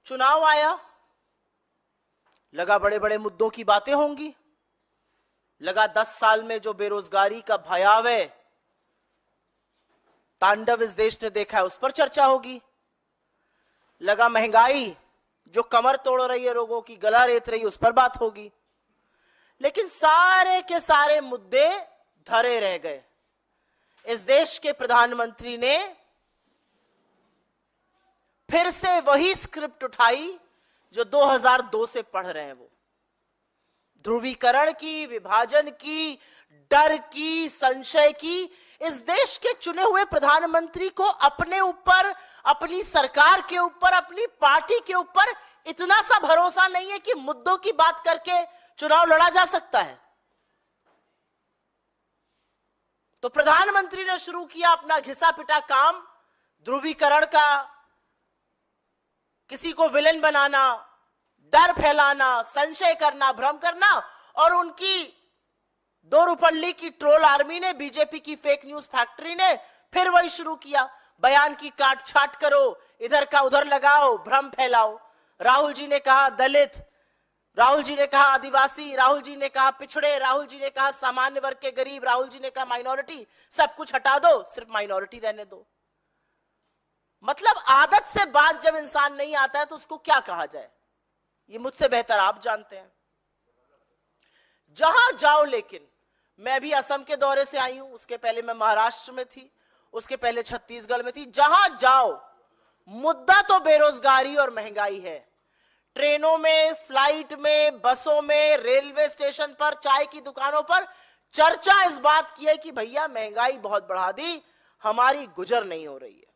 चुनाव आया, लगा बड़े बड़े मुद्दों की बातें होंगी, लगा 10 साल में जो बेरोजगारी का भयावह तांडव इस देश ने देखा है उस पर चर्चा होगी, लगा महंगाई जो कमर तोड़ रही है लोगों की, गला रेत रही है, उस पर बात होगी। लेकिन सारे के सारे मुद्दे धरे रह गए। इस देश के प्रधानमंत्री ने फिर से वही स्क्रिप्ट उठाई जो 2002 से पढ़ रहे हैं वो, ध्रुवीकरण की, विभाजन की, डर की, संशय की। इस देश के चुने हुए प्रधानमंत्री को अपने ऊपर, अपनी सरकार के ऊपर, अपनी पार्टी के ऊपर इतना सा भरोसा नहीं है कि मुद्दों की बात करके चुनाव लड़ा जा सकता है। तो प्रधानमंत्री ने शुरू किया अपना घिसा पिटा काम, ध्रुवीकरण का, किसी को विलेन बनाना, डर फैलाना, संशय करना, भ्रम करना। और उनकी दो रुपल्ली की ट्रोल आर्मी ने, बीजेपी की फेक न्यूज फैक्ट्री ने फिर वही शुरू किया, बयान की काट छाट करो, इधर का उधर लगाओ, भ्रम फैलाओ। राहुल जी ने कहा दलित, राहुल जी ने कहा आदिवासी, राहुल जी ने कहा पिछड़े, राहुल जी ने कहा सामान्य वर्ग के गरीब, राहुल जी ने कहा माइनॉरिटी। सब कुछ हटा दो, सिर्फ माइनॉरिटी रहने दो। मतलब आदत से बात जब इंसान नहीं आता है तो उसको क्या कहा जाए, ये मुझसे बेहतर आप जानते हैं। जहां जाओ, लेकिन मैं अभी असम के दौरे से आई हूं, उसके पहले मैं महाराष्ट्र में थी, उसके पहले छत्तीसगढ़ में थी। जहां जाओ मुद्दा तो बेरोजगारी और महंगाई है। ट्रेनों में, फ्लाइट में, बसों में, रेलवे स्टेशन पर, चाय की दुकानों पर चर्चा इस बात की है कि भैया महंगाई बहुत बढ़ा दी, हमारी गुजर नहीं हो रही है।